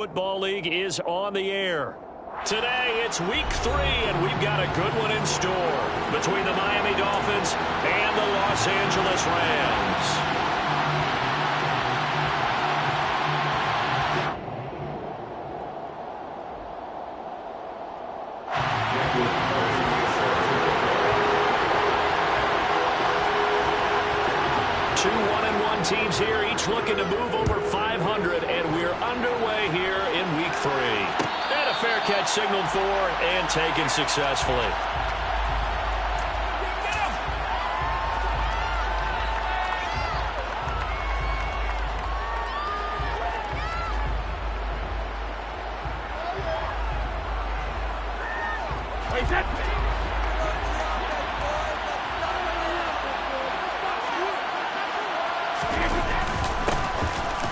Football League is on the air. Today, it's week 3, and we've got a good one in store between the Miami Dolphins and the Los Angeles Rams. Two 1-1 teams here, each looking to move over 500, and we're underway here in week 3. And a fair catch signaled for and taken successfully.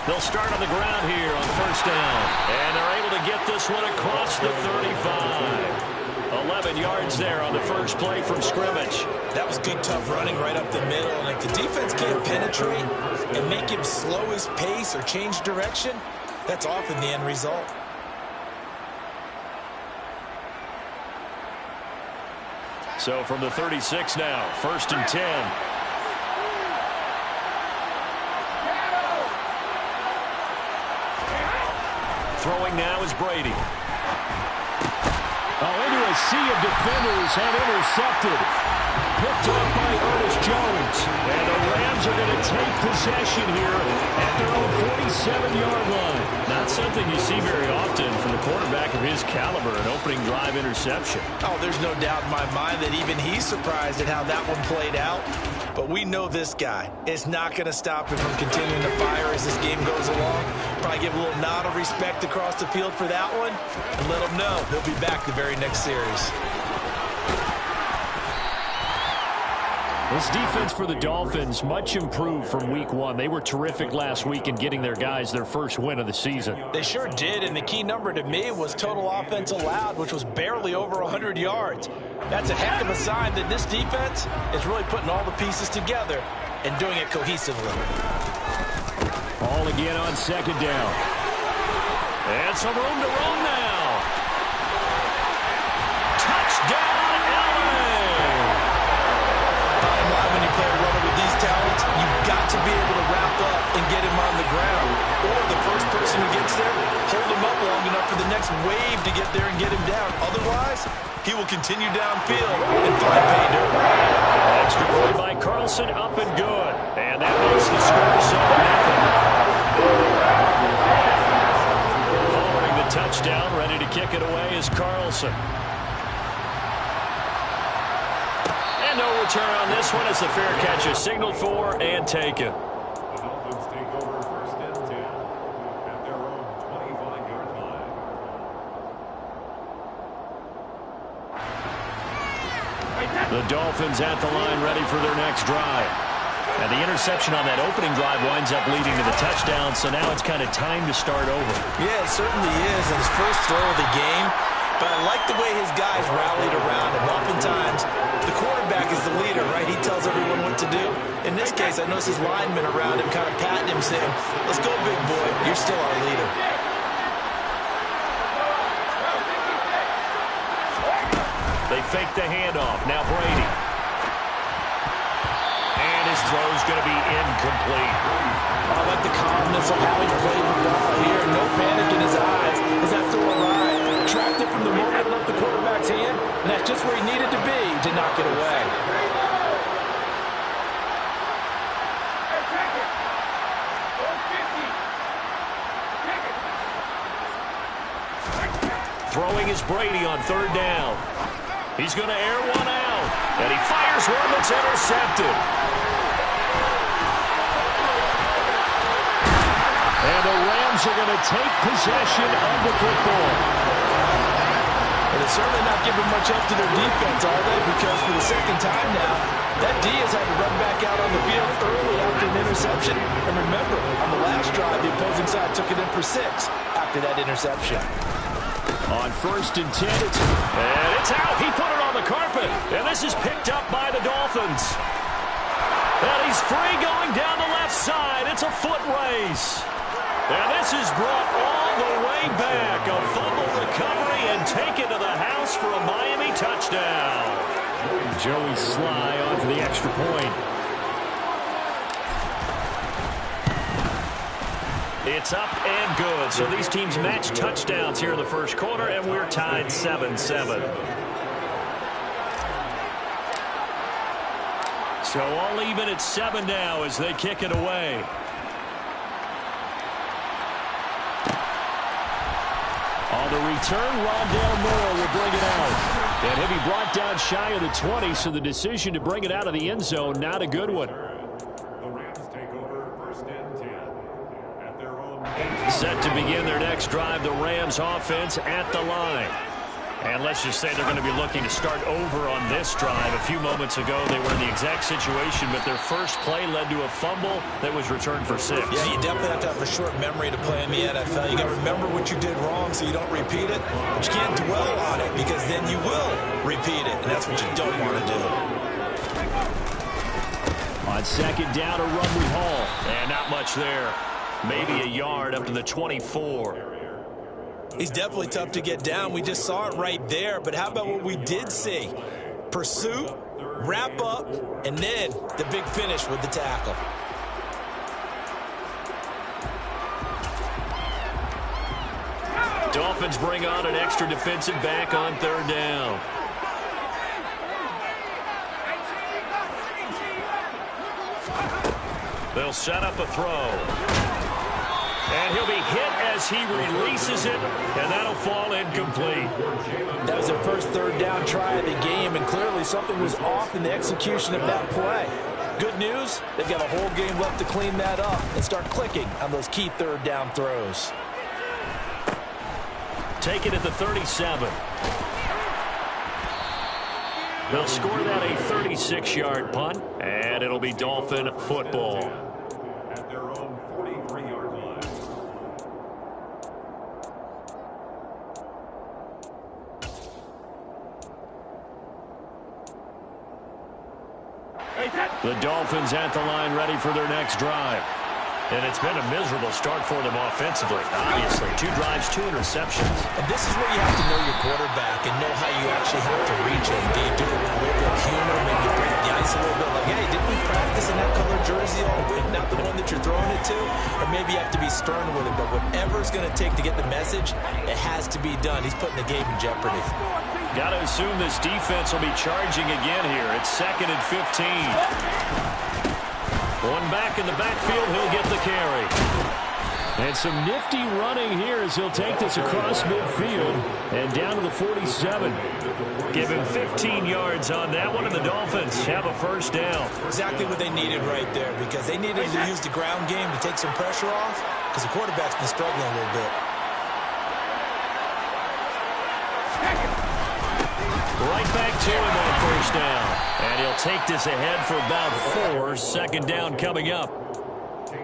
They'll start on the ground here on first down. And they're able to get this one across the 35. 11 yards there on the first play from scrimmage. That was good, tough running right up the middle. And if the defense can't penetrate and make him slow his pace or change direction, that's often the end result. So from the 36 now, first and 10. Throwing now is Brady. Into a sea of defenders and intercepted. Picked up by Ernest Jones. And the Rams are going to take possession here at their own 47-yard line. Not something you see very often from the quarterback of his caliber, an opening drive interception. Oh, there's no doubt in my mind that even he's surprised at how that one played out. But we know this guy is not going to stop him from continuing to fire as this game goes along. Probably give a little nod of respect across the field for that one and let him know he'll be back the very next series. This defense for the Dolphins, much improved from week 1. They were terrific last week in getting their guys their first win of the season. They sure did, and the key number to me was total offense allowed, which was barely over 100 yards. That's a heck of a sign that this defense is really putting all the pieces together and doing it cohesively. All again on second down. And some room to run now. Touchdown, LA! Bottom line, when you play a runner with these talents, you've got to be able to wrap up and get him on the ground. Or the first person who gets there, hold him up long enough for the next wave to get there and get him down. Otherwise, he will continue downfield and find pay dirt. Extra play by Carlson, up and good. And that makes the score 7-0. Following the touchdown, ready to kick it away is Carlson. And no return on this one as the fair catch is signaled for and taken. The Dolphins take over first and 10 at their own 25-yard line. The Dolphins at the line ready for their next drive. And the interception on that opening drive winds up leading to the touchdown, so now it's kind of time to start over. Yeah, it certainly is, and his first throw of the game. But I like the way his guys rallied around him. Oftentimes, the quarterback is the leader, right? He tells everyone what to do. In this case, I noticed his linemen around him kind of patting him, saying, "Let's go, big boy. You're still our leader." They fake the handoff. Now Brady. And his throw's going to be incomplete. I like the calmness of how he played the ball here. No panic in his eyes as that throw arrived. Tracked it from the moment it left the quarterback's hand, and that's just where he needed to be to knock it away. Throwing is Brady on third down. He's going to air one out. And he fires one that's intercepted. And the Rams are going to take possession of the football. And they're certainly not giving much up to their defense, are they? Because for the second time now, that D has had to run back out on the field early after an interception. And remember, on the last drive, the opposing side took it in for 6 after that interception. On first and 10, it's out. He put it on the carpet. And this is picked up by the Dolphins. And he's free going down the left side. It's a foot race. And this is brought all the way back. A fumble recovery and taken to the house for a Miami touchdown. Joey Sly on for the extra point. It's up and good. So these teams match touchdowns here in the first quarter, and we're tied 7-7. So all even at 7 now as they kick it away. On the return, Rondale Moore will bring it out. And he'll be brought down shy of the 20, so the decision to bring it out of the end zone, not a good one. The Rams take over first and 10 at their own. Set to begin their next drive, the Rams offense at the line. And let's just say they're going to be looking to start over on this drive. A few moments ago, they were in the exact situation, but their first play led to a fumble that was returned for 6. Yeah, you definitely have to have a short memory to play in the NFL. You got to remember what you did wrong so you don't repeat it, but you can't dwell on it because then you will repeat it, and that's what you don't want to do. On second down, a run with Hall. And not much there. Maybe a yard up to the 24. He's definitely tough to get down. We just saw it right there. But how about what we did see? Pursuit, wrap up, and then the big finish with the tackle. Dolphins bring on an extra defensive back on third down. They'll set up a throw. And he'll be hit as he releases it, and that'll fall incomplete. That was the first third down try of the game, and clearly something was off in the execution of that play. Good news, they've got a whole game left to clean that up and start clicking on those key third down throws. Take it at the 37. They'll score that a 36-yard punt, and it'll be Dolphin football. At their own 43-yard line. The Dolphins at the line ready for their next drive. And it's been a miserable start for them offensively. Obviously, 2 drives, 2 interceptions. And this is where you have to know your quarterback and know how you actually have to reach him. Do you do it with a little bit of humor, maybe break the ice a little bit? Like, hey, didn't we practice in that color jersey all week, not the one that you're throwing it to? Or maybe you have to be stern with it. But whatever it's going to take to get the message, it has to be done. He's putting the game in jeopardy. Got to assume this defense will be charging again here. It's 2nd and 15. One back in the backfield, he'll get the carry. And some nifty running here as he'll take this across midfield and down to the 47. Give him 15 yards on that one, and the Dolphins have a first down. Exactly what they needed right there, because they needed to use the ground game to take some pressure off, because the quarterback's been struggling a little bit. Right back to him on first down. And he'll take this ahead for about 4. Second down coming up.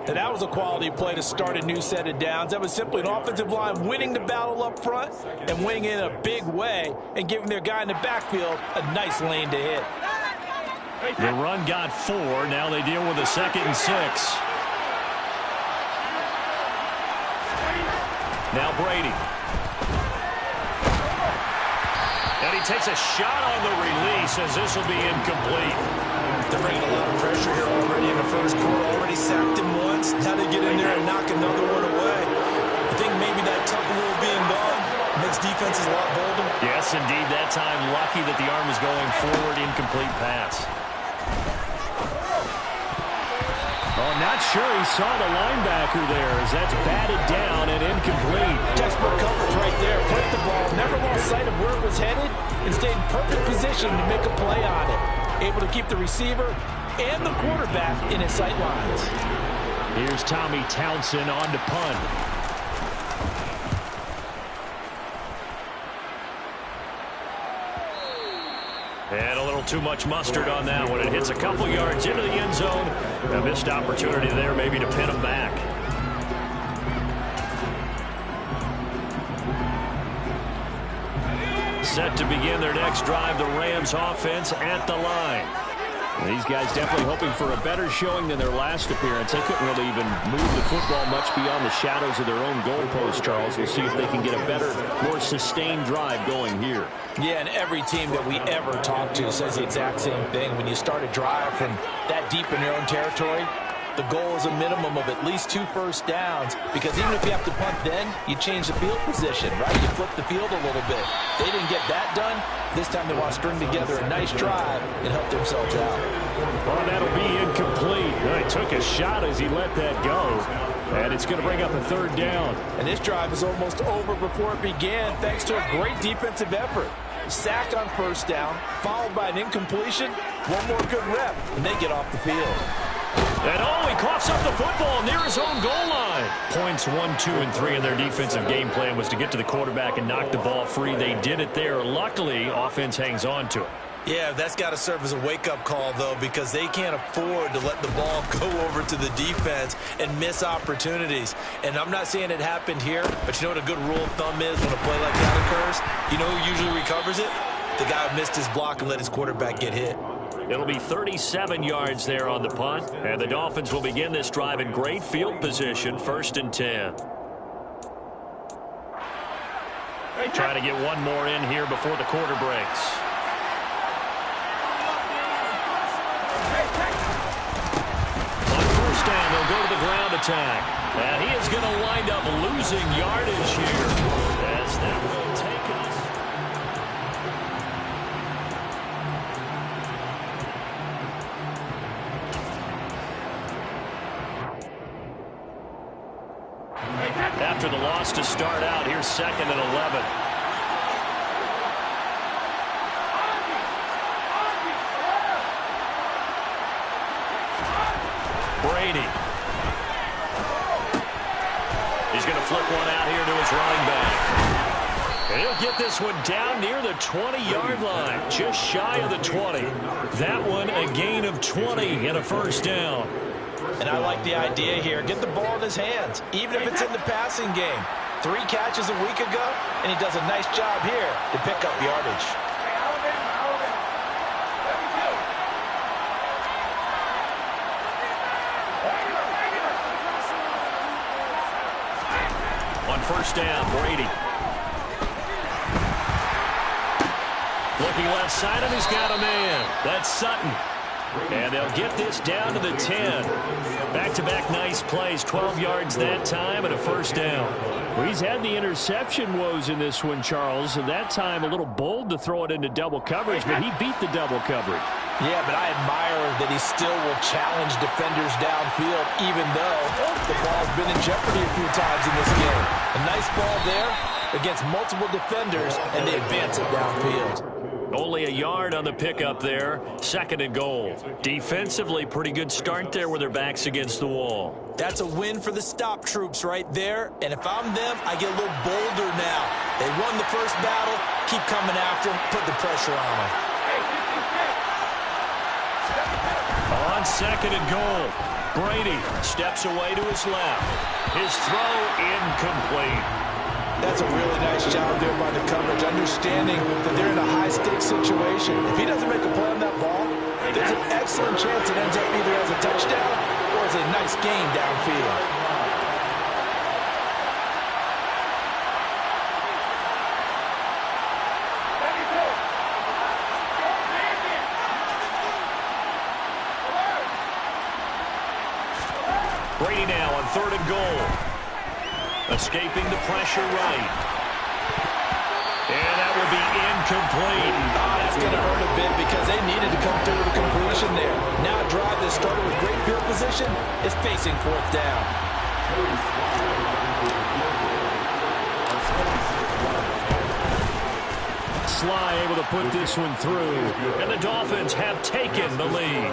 And that was a quality play to start a new set of downs. That was simply an offensive line winning the battle up front and winning in a big way and giving their guy in the backfield a nice lane to hit. The run got 4. Now they deal with a 2nd and 6. Now Brady. And he takes a shot on the release as this will be incomplete. They're bringing a lot of pressure here already in the first quarter. Already sacked him once. Now they get in there and knock another one away. I think maybe that tuck rule being gone makes defenses a lot bolder. Yes, indeed. That time lucky that the arm is going forward. Incomplete pass. Oh, not sure he saw the linebacker there as that's batted down and incomplete. Textbook coverage right there. Put the ball, never lost sight of where it was headed, and stayed in perfect position to make a play on it. Able to keep the receiver and the quarterback in his sight lines. Here's Tommy Townsend on to punt. And a little too much mustard on that one. It hits a couple yards into the end zone. A missed opportunity there maybe to pin him back. Set to begin their next drive, the Rams offense at the line. These guys definitely hoping for a better showing than their last appearance. They couldn't really even move the football much beyond the shadows of their own goalpost, Charles. We'll see if they can get a better, more sustained drive going here. Yeah, and every team that we ever talk to says the exact same thing. When you start a drive from that deep in your own territory, the goal is a minimum of at least 2 first downs, because even if you have to punt then, you change the field position, right? You flip the field a little bit. They didn't get that done. This time they want to string together a nice drive and help themselves out. Well, that'll be incomplete. He took a shot as he let that go. And it's going to bring up a 3rd down. And this drive is almost over before it began, thanks to a great defensive effort. Sack on 1st down, followed by an incompletion. One more good rep, and they get off the field. And he coughs up the football near his own goal line. Points 1, 2, and 3 in their defensive game plan was to get to the quarterback and knock the ball free. They did it there. Luckily, offense hangs on to it. Yeah, that's got to serve as a wake-up call, though, because they can't afford to let the ball go over to the defense and miss opportunities. And I'm not saying it happened here, but you know what a good rule of thumb is when a play like that occurs? You know who usually recovers it? The guy who missed his block and let his quarterback get hit. It'll be 37 yards there on the punt. And the Dolphins will begin this drive in great field position, 1st and 10. Trying to get one more in here before the quarter breaks. On 1st down, they'll go to the ground attack. And he is going to wind up losing yardage here, as that will take us. After the loss to start out, here's 2nd and 11. Brady. He's going to flip one out here to his running back. And he'll get this one down near the 20-yard line, just shy of the 20. That one a gain of 20 and a 1st down. And I like the idea here. Get the ball in his hands, even if it's in the passing game. 3 catches a week ago, and he does a nice job here to pick up yardage. On 1st down, Brady. Looking left side, and he's got a man. That's Sutton. And they'll get this down to the 10. Back-to-back nice plays, 12 yards that time, and a 1st down. Well, he's had the interception woes in this one, Charles, and that time a little bold to throw it into double coverage, but he beat the double coverage. Yeah, but I admire that he still will challenge defenders downfield, even though the ball's been in jeopardy a few times in this game. A nice ball there against multiple defenders, and they advance it downfield. Only a yard on the pickup there. 2nd and goal. Defensively, pretty good start there with their backs against the wall. That's a win for the stop troops right there. And if I'm them, I get a little bolder now. They won the first battle. Keep coming after them. Put the pressure on them. On 2nd and goal, Brady steps away to his left. His throw incomplete. That's a really nice job there by the coverage, understanding that they're in a high-stakes situation. If he doesn't make a play on that ball, there's an excellent chance it ends up either as a touchdown or as a nice gain downfield. Brady now on 3rd and goal. Escaping the pressure right. And that will be incomplete. That's going to hurt a bit because they needed to come through with a completion there. Now a drive that started with great field position is facing 4th down. Sly able to put this one through. And the Dolphins have taken the lead.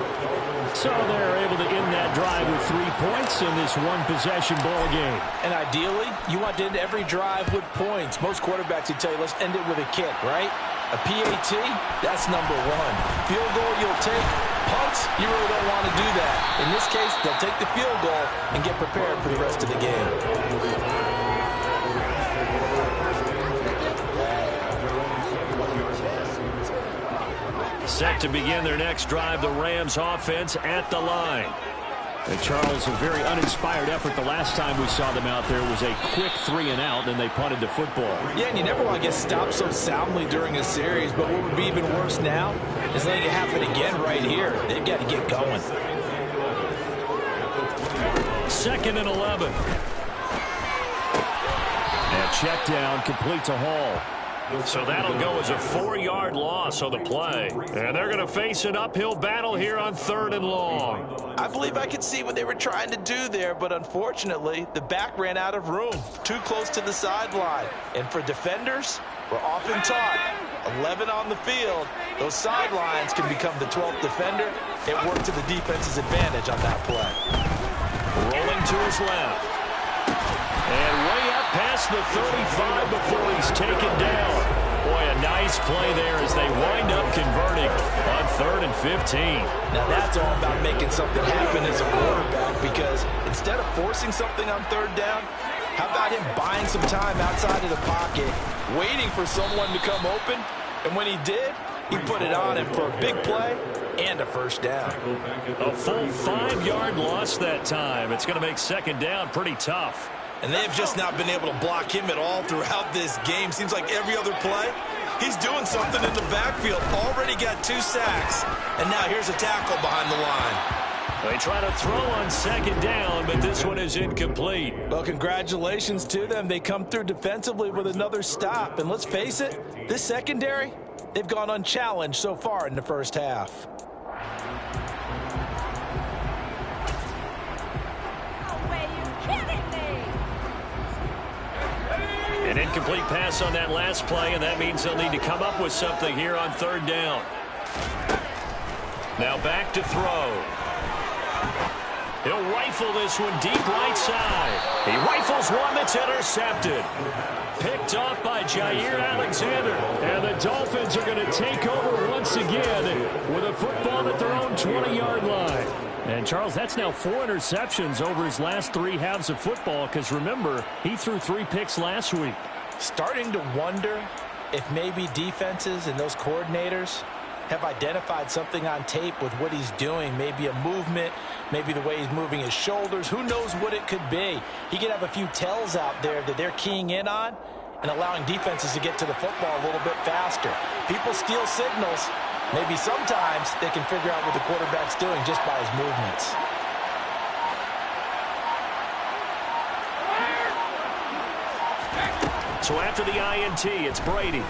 So they're able to end that drive with 3 points in this one-possession ball game. And ideally, you want to end every drive with points. Most quarterbacks would tell you, let's end it with a kick, right? A PAT, that's number 1. Field goal you'll take. Punts, you really don't want to do that. In this case, they'll take the field goal and get prepared for the rest of the game. Set to begin their next drive, the Rams offense at the line. And Charles, a very uninspired effort. The last time we saw them out there was a quick 3-and-out, and they punted the football. Yeah, and you never want to get stopped so soundly during a series, but what would be even worse now is letting it happen again right here. They've got to get going. 2nd and 11. And check down, complete to Hall. So that'll go as a 4-yard loss on the play. And they're going to face an uphill battle here on 3rd and long. I believe I could see what they were trying to do there, but unfortunately, the back ran out of room, too close to the sideline. And for defenders, we're often taught, 11 on the field, those sidelines can become the 12th defender. It worked to the defense's advantage on that play. Rolling to his left. And way up past the 35 before he's taken down. Boy, a nice play there as they wind up converting on 3rd and 15. Now that's all about making something happen as a quarterback, because instead of forcing something on 3rd down, how about him buying some time outside of the pocket, waiting for someone to come open, and when he did, he put it on him for a big play and a 1st down. A full 5-yard loss that time. It's going to make 2nd down pretty tough. And they've just not been able to block him at all throughout this game. Seems like every other play, he's doing something in the backfield. Already got 2 sacks, and now here's a tackle behind the line. They try to throw on 2nd down, but this one is incomplete. Well, congratulations to them. They come through defensively with another stop. And let's face it, this secondary, they've gone unchallenged so far in the 1st half. An incomplete pass on that last play, and that means they'll need to come up with something here on 3rd down. Now back to throw. He'll rifle this one deep right side. He rifles one that's intercepted. Picked off by Jair Alexander. And the Dolphins are going to take over once again with a football at their own 20-yard line. And, Charles, that's now 4 interceptions over his last 3 halves of football, because, remember, he threw 3 picks last week. Starting to wonder if maybe defenses and those coordinators have identified something on tape with what he's doing. Maybe a movement, maybe the way he's moving his shoulders. Who knows what it could be? He could have a few tells out there that they're keying in on and allowing defenses to get to the football a little bit faster. People steal signals. Maybe sometimes they can figure out what the quarterback's doing just by his movements. So after the INT, it's Brady.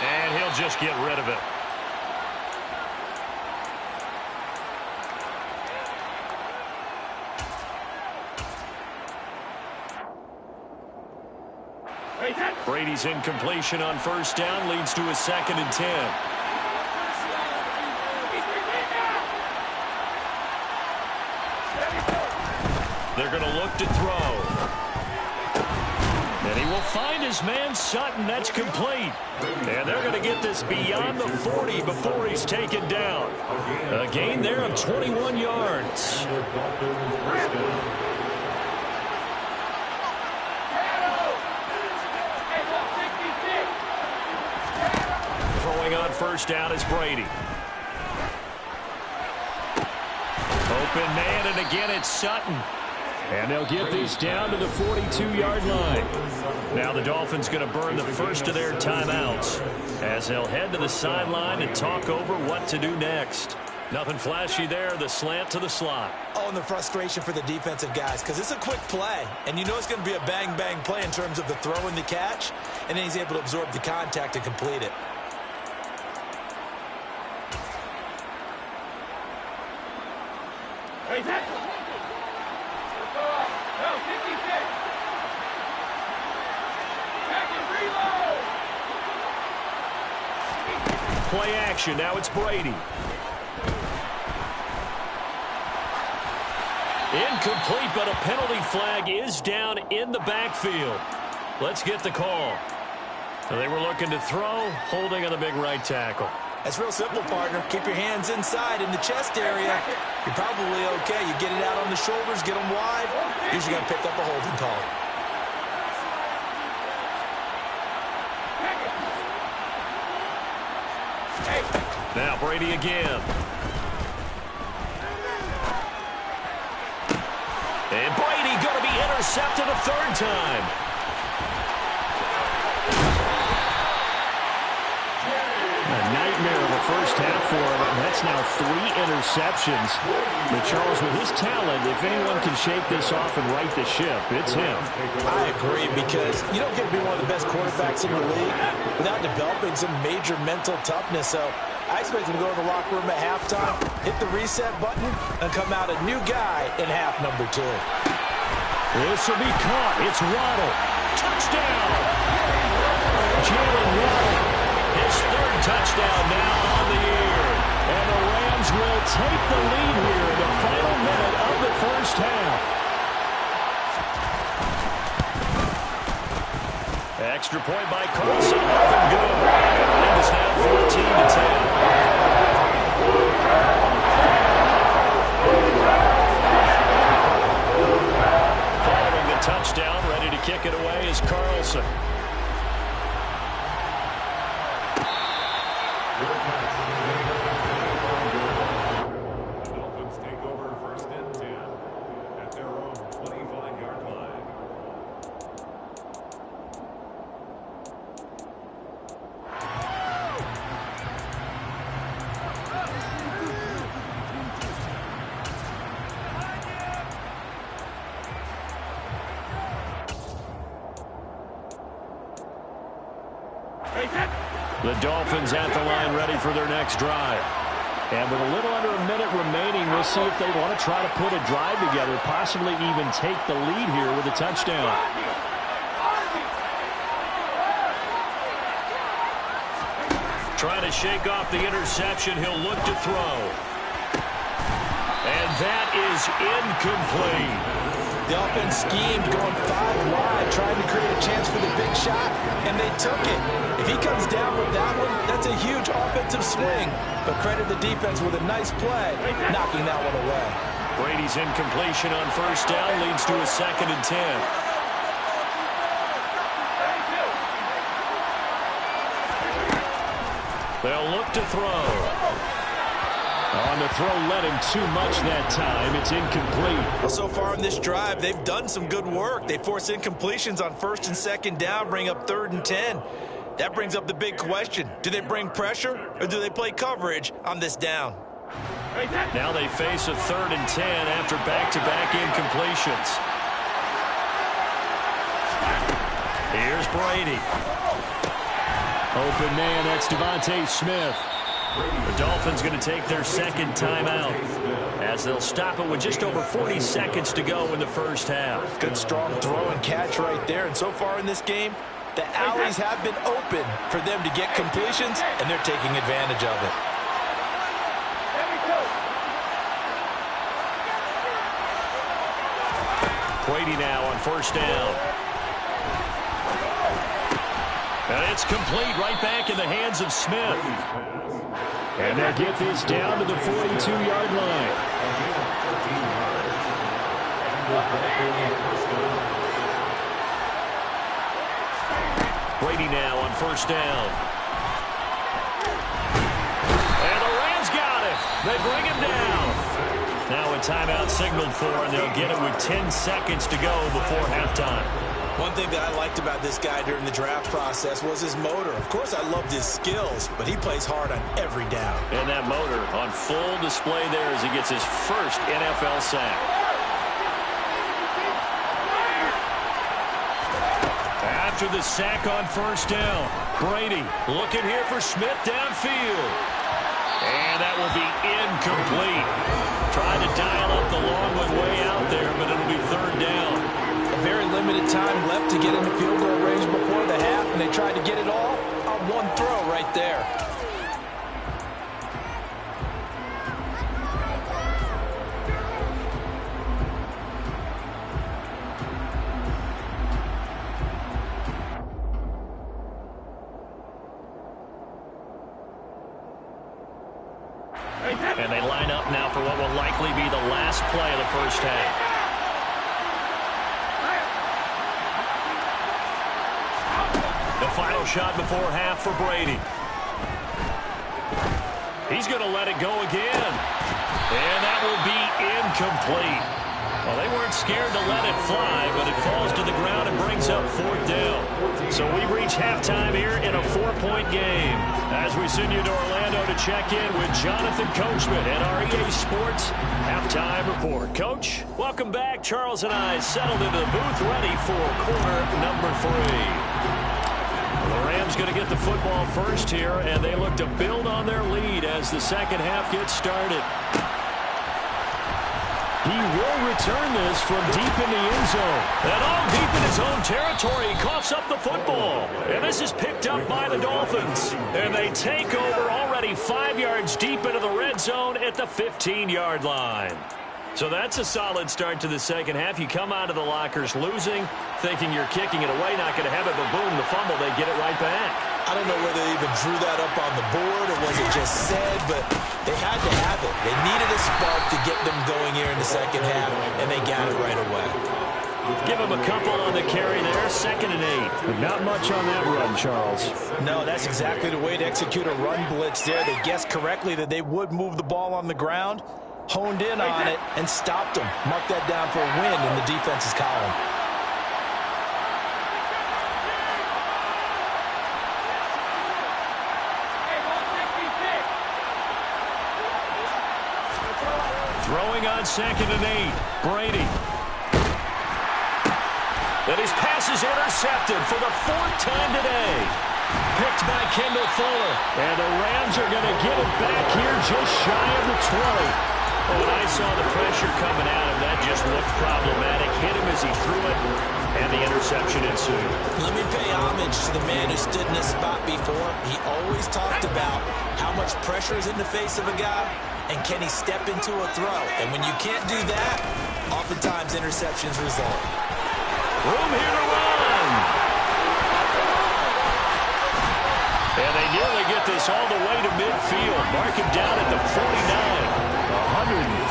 And he'll just get rid of it. Brady's incompletion on 1st down leads to a 2nd and 10. They're going to look to throw. And he will find his man Sutton. That's complete. And they're going to get this beyond the 40 before he's taken down. A gain there of 21 yards. Throwing on 1st down is Brady. Open man, and again it's Sutton. And they'll get this down to the 42-yard line. Now the Dolphins going to burn the first of their timeouts as they'll head to the sideline and talk over what to do next. Nothing flashy there, the slant to the slot. Oh, and the frustration for the defensive guys, because it's a quick play, and you know it's going to be a bang-bang play in terms of the throw and the catch, and then he's able to absorb the contact and complete it. Play action. Now it's Brady. Incomplete, but a penalty flag is down in the backfield. Let's get the call. So they were looking to throw, holding on the big right tackle. That's real simple, partner. Keep your hands inside in the chest area. You're probably okay. You get it out on the shoulders, get them wide. Usually got picked up a holding call. Now Brady again. And Brady going to be intercepted a third time. A nightmare of a first half for him, and that's now 3 interceptions. But Charles, with his talent, if anyone can shake this off and right the ship, it's him. I agree, because you don't get to be one of the best quarterbacks in the league without developing some major mental toughness. So I expect him to go to the locker room at halftime, hit the reset button, and come out a new guy in half number 2. This will be caught. It's Waddle. Touchdown! Jalen Waddle. His third touchdown now on the year. And the Rams will take the lead here in the final minute of the first half. Extra point by Carlson. Nothing good. The lead is now 14-10. Following the touchdown, ready to kick it away is Carlson. Dolphins take over first and 10 at their own 25-yard line. The Dolphins at the line ready for their next drive. And with a little under a minute remaining, we'll see if they want to try to put a drive together, possibly even take the lead here with a touchdown. Trying to shake off the interception. He'll look to throw. And that is incomplete. The offense schemed, going 5 wide, trying to create a chance for the big shot, and they took it. If he comes down with that one, that's a huge offensive swing. But credit the defense with a nice play, knocking that one away. Brady's incompletion on first down leads to a 2nd and 10. They'll look to throw. On the throw, led him too much that time. It's incomplete. Well, so far in this drive, they've done some good work. They force incompletions on 1st and 2nd down, bring up 3rd and 10. That brings up the big question. Do they bring pressure or do they play coverage on this down? Now they face a 3rd and 10 after back-to-back incompletions. Here's Brady. Open man, that's Devontae Smith. The Dolphins going to take their 2nd timeout as they'll stop it with just over 40 seconds to go in the first half. Good strong throw and catch right there. And so far in this game, the alleys have been open for them to get completions, and they're taking advantage of it. Brady now on first down. And it's complete, right back in the hands of Smith. And they'll get this down to the 42-yard line. Brady now on first down. And the Rams got it. They bring him down. Now a timeout signaled for, and they'll get it with 10 seconds to go before halftime. One thing that I liked about this guy during the draft process was his motor. Of course, I loved his skills, but he plays hard on every down. And that motor on full display there as he gets his first NFL sack. After the sack on first down, Brady looking here for Smith downfield. And that will be incomplete. Trying to dial up the long one way out there, but it'll be 3rd down. Very limited time left to get into field goal range before the half, and they tried to get it all on one throw right there. And they line up now for what will likely be the last play of the first half. The final shot before half for Brady. He's going to let it go again. And that will be incomplete. Well, they weren't scared to let it fly, but it falls to the ground and brings up 4th down. So we've reached halftime here in a 4-point game. As we send you to Orlando to check in with Jonathan Coachman and our EA Sports Halftime Report. Coach, welcome back. Charles and I settled into the booth ready for quarter number 3. The Rams going to get the football first here, and they look to build on their lead as the second half gets started. He will return this from deep in the end zone. And all deep in his own territory, he coughs up the football. And this is picked up by the Dolphins. And they take over already 5 yards deep into the red zone at the 15-yard line. So that's a solid start to the second half. You come out of the lockers losing, thinking you're kicking it away, not going to have it, but boom, the fumble, they get it right back. I don't know whether they even drew that up on the board or was it just said, but they had to have it. They needed a spark to get them going here in the second half, and they got it right away. Give him a couple on the carry there, 2nd and 8. Not much on that run, Charles. No, that's exactly the way to execute a run blitz there. They guessed correctly that they would move the ball on the ground, honed in on it, and stopped them. Mark that down for a win in the defense's column. Throwing on 2nd and 8, Brady. And his pass is intercepted for the 4th time today. Picked by Kendall Fuller. And the Rams are going to get it back here just shy of the 20. When I saw the pressure coming at him, that just looked problematic. Hit him as he threw it, and the interception ensued. Let me pay homage to the man who stood in this spot before. He always talked about how much pressure is in the face of a guy, and can he step into a throw? And when you can't do that, oftentimes interceptions result. Room here to run. And they nearly get this all the way to midfield. Mark him down at the 49.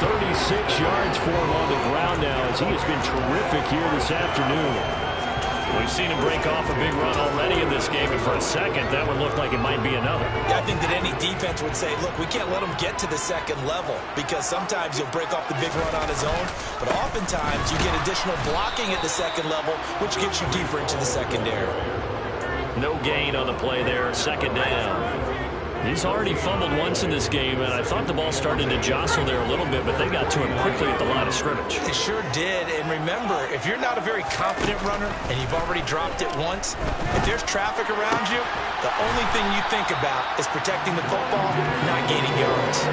136 yards for him on the ground now as he has been terrific here this afternoon. We've seen him break off a big run already in this game, and for a second, that would look like it might be another. Yeah, I think that any defense would say, look, we can't let him get to the second level because sometimes he'll break off the big run on his own, but oftentimes you get additional blocking at the second level, which gets you deeper into the secondary. No gain on the play there, 2nd down. He's already fumbled once in this game, and I thought the ball started to jostle there a little bit, but they got to him quickly at the line of scrimmage. They sure did, and remember, if you're not a very confident runner and you've already dropped it once, if there's traffic around you, the only thing you think about is protecting the football, not gaining yards.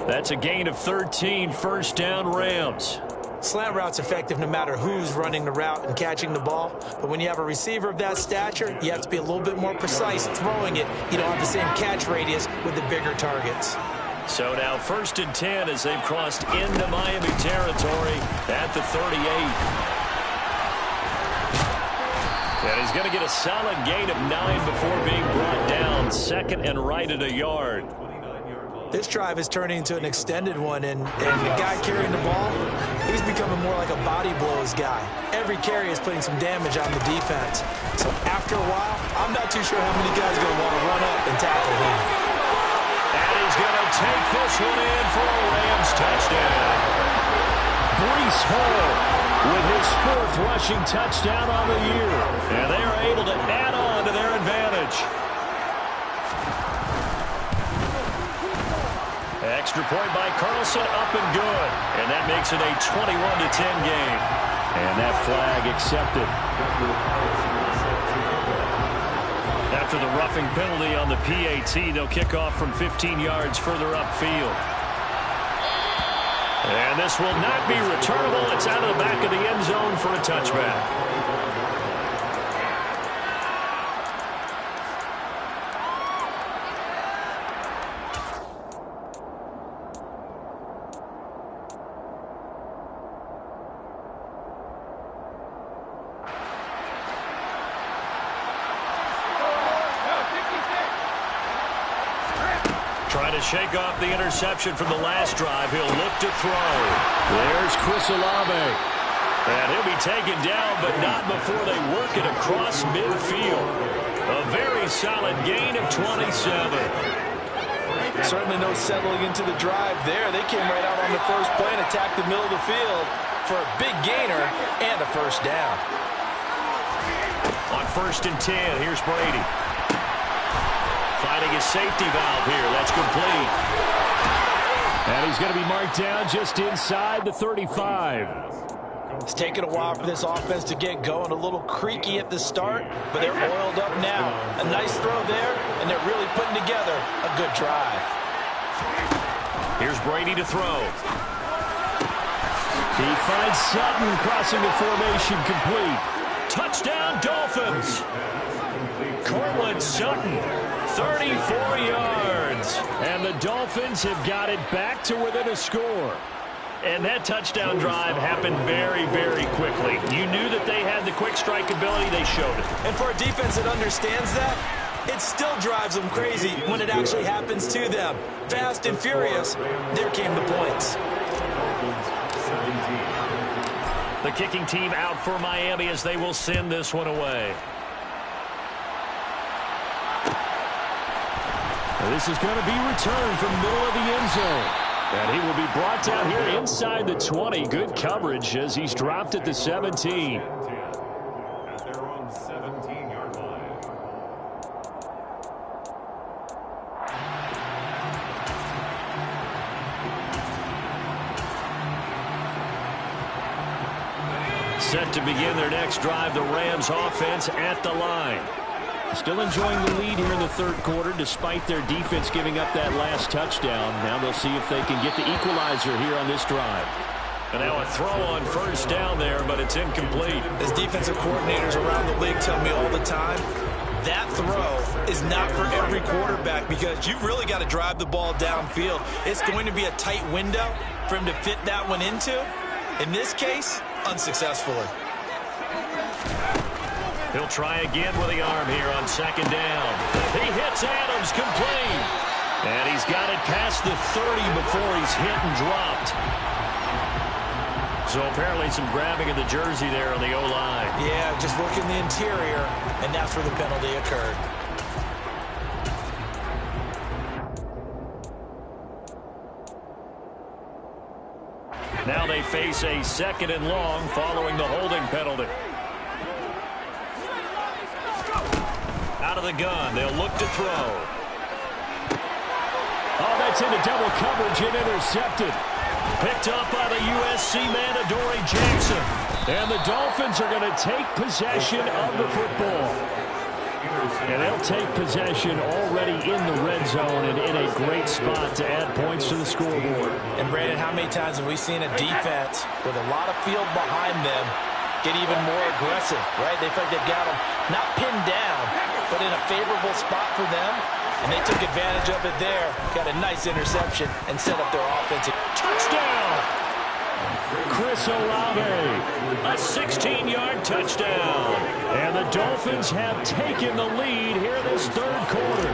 That's a gain of 13, 1st down Rams. Slant route's effective no matter who's running the route and catching the ball. But when you have a receiver of that stature, you have to be a little bit more precise throwing it. You don't have the same catch radius with the bigger targets. So now 1st and 10 as they've crossed into Miami territory at the 38. And he's going to get a solid gain of 9 before being brought down. 2nd and right at a yard. This drive is turning into an extended one, and the guy carrying the ball, he's becoming more like a body blows guy. Every carry is putting some damage on the defense. So after a while, I'm not too sure how many guys are going to want to run up and tackle him. And he's going to take this one in for a Rams touchdown. Breece Hall with his 4th rushing touchdown on the year. And they are able to add on to their advantage. Extra point by Carlson, up and good. And that makes it a 21-10 game. And that flag accepted. After the roughing penalty on the PAT, they'll kick off from 15 yards further upfield. And this will not be returnable. It's out of the back of the end zone for a touchback. Trying to shake off the interception from the last drive. He'll look to throw. There's Chris Olave. And he'll be taken down, but not before they work it across midfield. A very solid gain of 27. Certainly no settling into the drive there. They came right out on the first play and attacked the middle of the field for a big gainer and a first down. On 1st and 10, here's Brady. Finding his safety valve here. That's complete. And he's going to be marked down just inside the 35. It's taken a while for this offense to get going. A little creaky at the start, but they're oiled up now. A nice throw there, and they're really putting together a good drive. Here's Brady to throw. He finds Sutton crossing the formation complete. Touchdown, Dolphins. Cortland Sutton, 34 yards. And the Dolphins have got it back to within a score. And that touchdown drive happened very, very quickly. You knew that they had the quick strike ability. They showed it. And for a defense that understands that, it still drives them crazy when it actually happens to them. Fast and furious, there came the points. The kicking team out for Miami as they will send this one away. This is going to be returned from middle of the end zone. And he will be brought down here inside the 20. Good coverage as he's dropped at the 17. At their own 17-yard line. Set to begin their next drive, the Rams offense at the line. Still enjoying the lead here in the third quarter despite their defense giving up that last touchdown. Now they'll see if they can get the equalizer here on this drive. And now a throw on 1st down there, but it's incomplete. As defensive coordinators around the league tell me all the time, that throw is not for every quarterback because you've really got to drive the ball downfield. It's going to be a tight window for him to fit that one into. In this case, unsuccessfully. He'll try again with the arm here on 2nd down. He hits Adams complete. And he's got it past the 30 before he's hit and dropped. So apparently some grabbing of the jersey there on the O-line. Yeah, just look in the interior, and that's where the penalty occurred. Now they face a 2nd and long following the holding penalty. Out of the gun, they'll look to throw. Oh, that's into double coverage and intercepted. Picked up by the USC man, Adoree Jackson. And the Dolphins are going to take possession of the football. And they'll take possession already in the red zone and in a great spot to add points to the scoreboard. And Brandon, how many times have we seen a defense with a lot of field behind them get even more aggressive, right? They feel like they've got them not pinned down, but in a favorable spot for them. And they took advantage of it there. Got a nice interception and set up their offensive. Touchdown! Chris Olave, a 16-yard touchdown. And the Dolphins have taken the lead here this third quarter.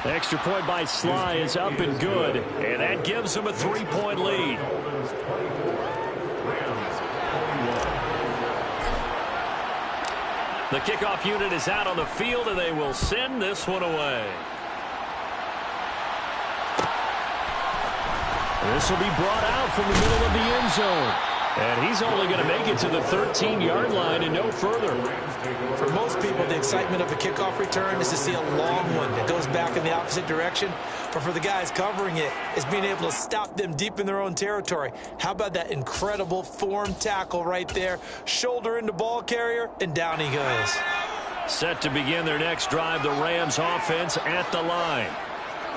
The extra point by Sly is up and good. And that gives them a 3-point lead. The kickoff unit is out on the field, and they will send this one away. This will be brought out from the middle of the end zone. And he's only going to make it to the 13-yard line and no further. For most people, the excitement of a kickoff return is to see a long one that goes back in the opposite direction. But for the guys covering it, it's being able to stop them deep in their own territory. How about that incredible form tackle right there? Shoulder into ball carrier, and down he goes. Set to begin their next drive, the Rams offense at the line.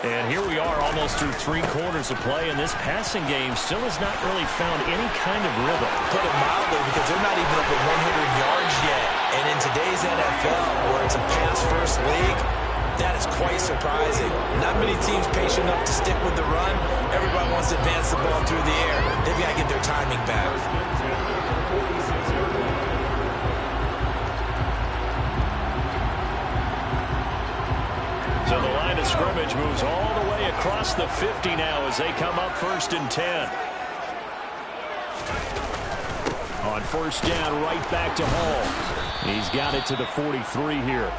And here we are almost through 3 quarters of play, and this passing game still has not really found any kind of rhythm. Put it mildly, because they're not even up at 100 yards yet. And in today's NFL, where it's a pass-first league, that is quite surprising. Not many teams patient enough to stick with the run. Everybody wants to advance the ball through the air. They've got to get their timing back. So the line of scrimmage moves all the way across the 50 now as they come up 1st and 10. On first down, right back to Hall. He's got it to the 43 here.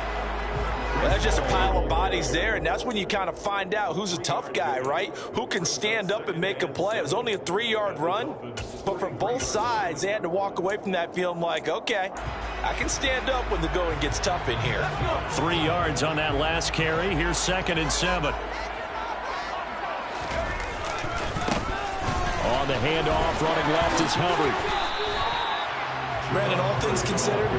Well, that's just a pile of bodies there, and that's when you kind of find out who's a tough guy, right? Who can stand up and make a play. It was only a 3-yard run, but for both sides, they had to walk away from that feeling like, okay, I can stand up when the going gets tough in here. 3 yards on that last carry. Here's 2nd and 7. On the handoff, running left is Hubbard. Brandon, all things considered,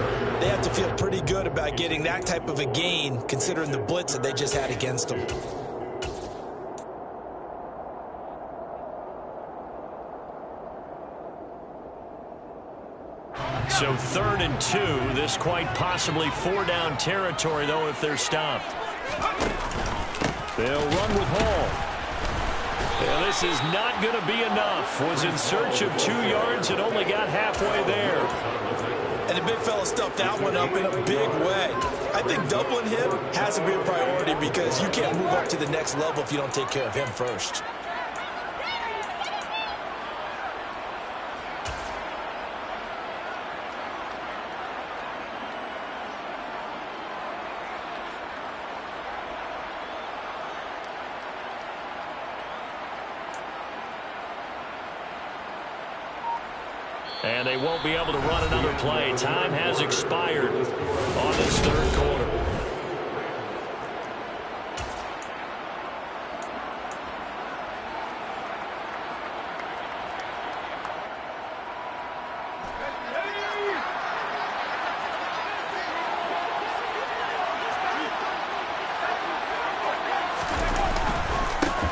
they have to feel pretty good about getting that type of a gain, considering the blitz that they just had against them. So 3rd and 2. This quite possibly 4-down territory, though, if they're stopped. They'll run with Hall. And this is not going to be enough. Was in search of 2 yards and only got halfway there. And the big fella stuffed that one up in a big way. I think doubling him has to be a priority because you can't move up to the next level if you don't take care of him first. And they won't be able to run another play. Time has expired on this 3rd quarter.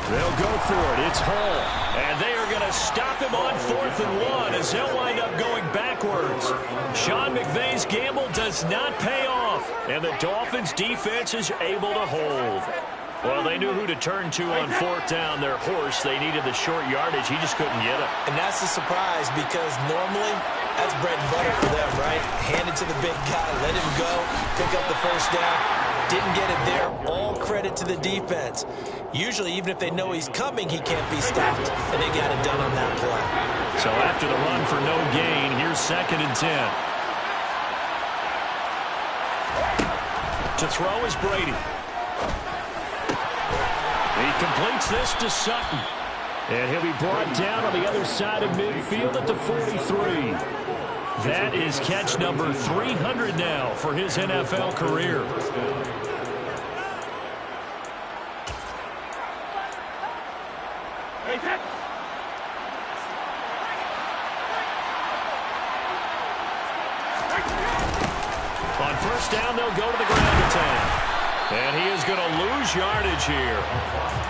They'll go for it. It's Hall. And they are going to stop him on 4th and 1 as they'll wind up going backwards. Sean McVay's gamble does not pay off. And the Dolphins defense is able to hold. Well, they knew who to turn to on 4th down. Their horse, they needed the short yardage. He just couldn't get it. And that's a surprise because normally that's bread and butter for them, right? Hand it to the big guy, let him go, pick up the first down. Didn't get it there. All credit to the defense. Usually, even if they know he's coming, he can't be stopped, and they got it done on that play. So after the run for no gain, here's 2nd and 10. To throw is Brady. He completes this to Sutton. And he'll be brought down on the other side of midfield at the 43. That is catch number 300 now for his NFL career. On first down, they'll go to the ground attack. And he is going to lose yardage here.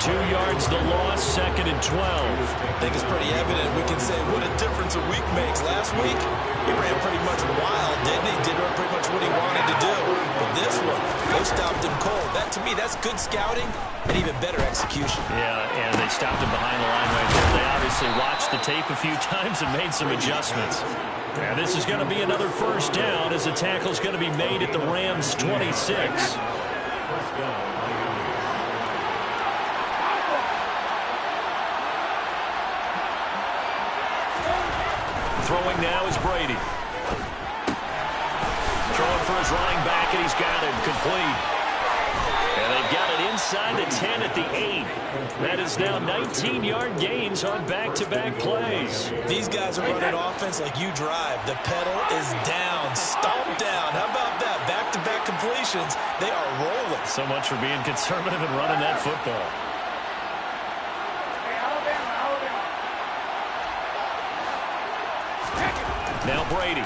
2 yards the loss, 2nd and 12. I think it's pretty evident. We can say what a difference a week makes. Last week, he ran pretty much wild, didn't he? Did pretty much what he wanted to do. But this one, they stopped him cold. That, to me, that's good scouting and even better execution. Yeah, and they stopped him behind the line right there. They obviously watched the tape a few times and made some adjustments. And this is going to be another first down as the tackle's going to be made at the Rams' 26. Throwing now is Brady. Throwing for his running back, and he's got it complete. And they've got it inside the 10 at the 8. That is now 19-yard gains on back-to-back plays. These guys are running offense like you drive. The pedal is down, stomp down. How about that? Back-to-back completions. They are rolling. So much for being conservative and running that football. Now Brady.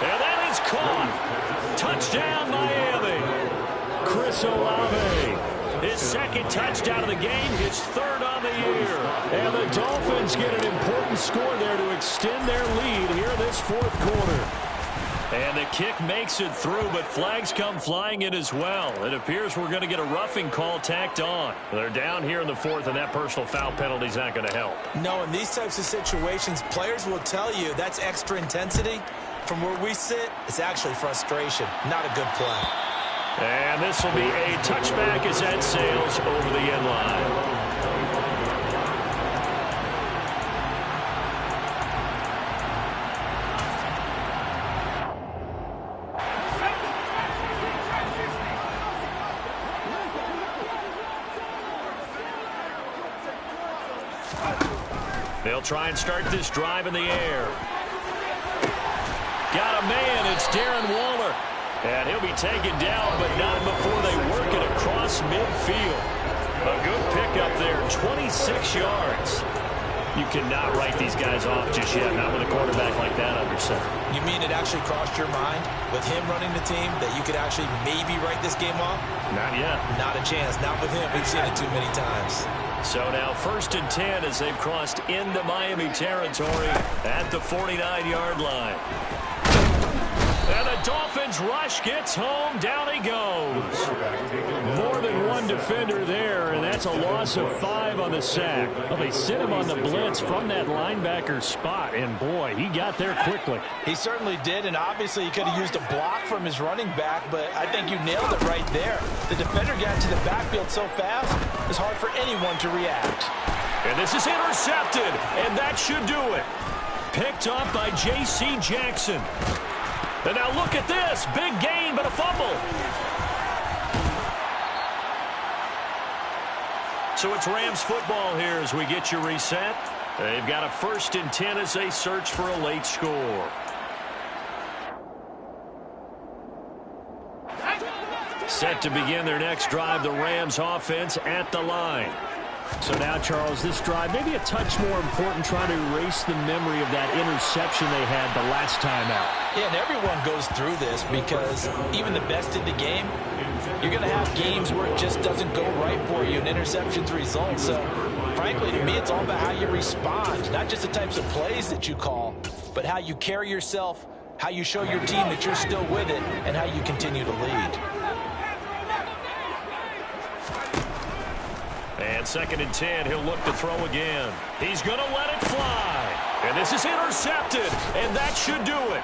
And that is caught. Touchdown, Miami. Chris Olave. His 2nd touchdown of the game, his 3rd on the year. And the Dolphins get an important score there to extend their lead here in this 4th quarter. And the kick makes it through, but flags come flying in as well. It appears we're going to get a roughing call tacked on. They're down here in the 4th, and that personal foul penalty is not going to help. No, in these types of situations, players will tell you that's extra intensity. From where we sit, it's actually frustration, not a good play. And this will be a touchback as that sails over the end line. They'll try and start this drive in the air. Got a man. It's Darren Waller. And he'll be taken down, but not before they work it across midfield. A good pickup there, 26 yards. You cannot write these guys off just yet, not with a quarterback like that under center. You mean it actually crossed your mind with him running the team that you could actually maybe write this game off? Not yet. Not a chance. Not with him. We've seen it too many times. So now 1st and 10 as they've crossed into Miami territory at the 49-yard line. And the Dolphins rush gets home. Down he goes. More than one defender there, and that's a loss of 5 on the sack. Well, they sent him on the blitz from that linebacker spot, and boy, he got there quickly. He certainly did, and obviously he could have used a block from his running back, but I think you nailed it right there. The defender got to the backfield so fast, it's hard for anyone to react. And this is intercepted, and that should do it. Picked up by J.C. Jackson. And now look at this. Big gain, but a fumble. So it's Rams football here as we get you reset. They've got a 1st and 10 as they search for a late score. Set to begin their next drive, the Rams offense at the line. So now, Charles, this drive maybe a touch more important, trying to erase the memory of that interception they had the last time out. Yeah, and everyone goes through this because even the best in the game, you're going to have games where it just doesn't go right for you and interceptions result. So, frankly, to me, it's all about how you respond, not just the types of plays that you call, but how you carry yourself, how you show your team that you're still with it, and how you continue to lead. And 2nd and 10, he'll look to throw again. He's going to let it fly. And this is intercepted, and that should do it.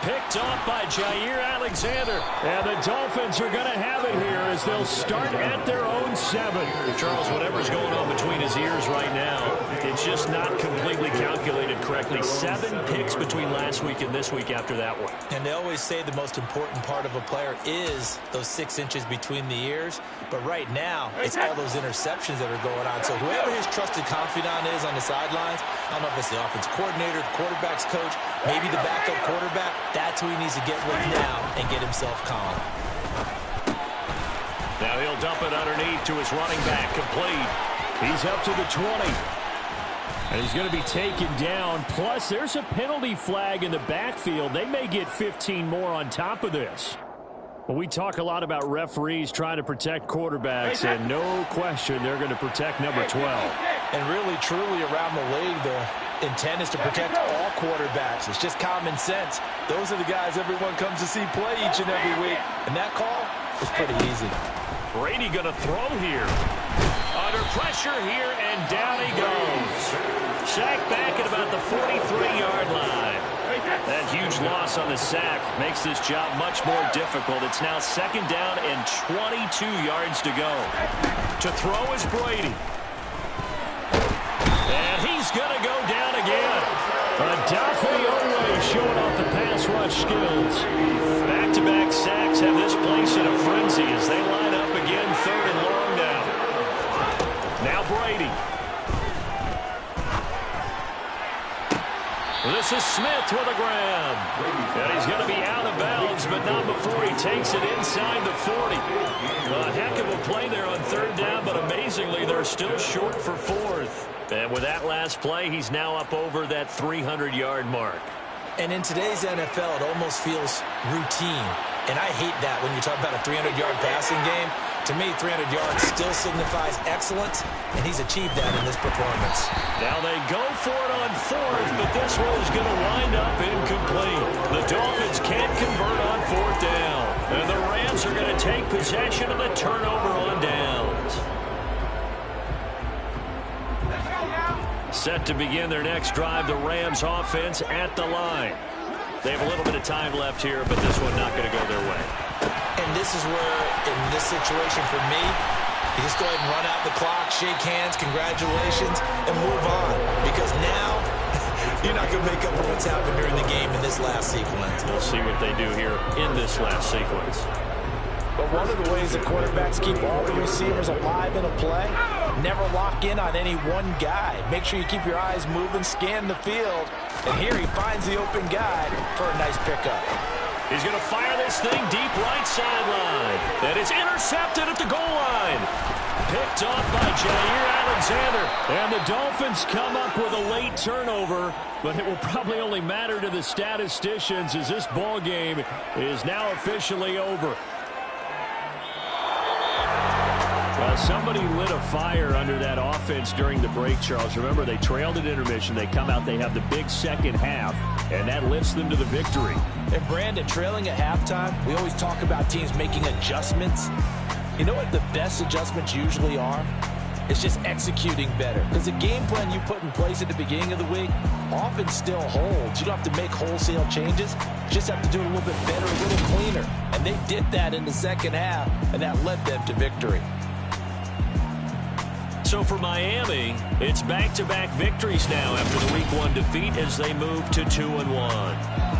Picked off by Jair Alexander. And the Dolphins are going to have it here as they'll start at their own 7. Charles, whatever's going on between his ears right now, it's just not completely calculated correctly. 7 picks between last week and this week after that one. And they always say the most important part of a player is those 6 inches between the ears. But right now, it's all those interceptions that are going on. So whoever his trusted confidant is on the sidelines, I don't know if it's the offense coordinator, the quarterback's coach, maybe the backup quarterback, that's who he needs to get with now and get himself calm. Now he'll dump it underneath to his running back, complete. He's up to the 20. And he's going to be taken down. Plus, there's a penalty flag in the backfield. They may get 15 more on top of this. Well, we talk a lot about referees trying to protect quarterbacks, and no question they're going to protect number 12. And really, truly, around the league, the intent is to protect all quarterbacks. It's just common sense. Those are the guys everyone comes to see play each and every week. And that call was pretty easy. Brady going to throw here. Under pressure here, and down he goes. Sacked back at about the 43-yard line. That huge loss on the sack makes this job much more difficult. It's now 2nd down and 22 yards to go. To throw is Brady. And he's going to go down again. Odafe Oweh showing off the pass rush skills. Back-to-back sacks have this place in a frenzy as they line up again, 3rd and long now. Now Brady. This is Smith with a grab. And he's going to be out of bounds, but not before he takes it inside the 40. A heck of a play there on 3rd down, but amazingly, they're still short for 4th. And with that last play, he's now up over that 300-yard mark. And in today's NFL, it almost feels routine. And I hate that when you talk about a 300-yard passing game. To me, 300 yards still signifies excellence, and he's achieved that in this performance. Now they go for it on 4th, but this one is going to wind up incomplete. The Dolphins can't convert on 4th down. And the Rams are going to take possession of the turnover on downs. Set to begin their next drive, the Rams offense at the line. They have a little bit of time left here, but this one not going to go their way. And this is where, in this situation for me, you just go ahead and run out the clock, shake hands, congratulations, and move on. Because now, you're not going to make up for what's happened during the game in this last sequence. We'll see what they do here in this last sequence. But one of the ways that quarterbacks keep all the receivers alive in a play Never lock in on any one guy. Make sure you keep your eyes moving, scan the field. And here he finds the open guy for a nice pickup. He's going to fire this thing deep right sideline. And it's intercepted at the goal line. Picked off by Jair Alexander. And the Dolphins come up with a late turnover, but it will probably only matter to the statisticians as this ball game is now officially over. Well, somebody lit a fire under that offense during the break, Charles. Remember, they trailed at intermission. They come out, they have the big second half, and that lifts them to the victory. And Brandon, trailing at halftime, we always talk about teams making adjustments. You know what the best adjustments usually are? It's just executing better. Because the game plan you put in place at the beginning of the week often still holds. You don't have to make wholesale changes. You just have to do it a little bit better, a little cleaner. And they did that in the second half, and that led them to victory. So for Miami, it's back-to-back victories now after the Week 1 defeat as they move to 2-1.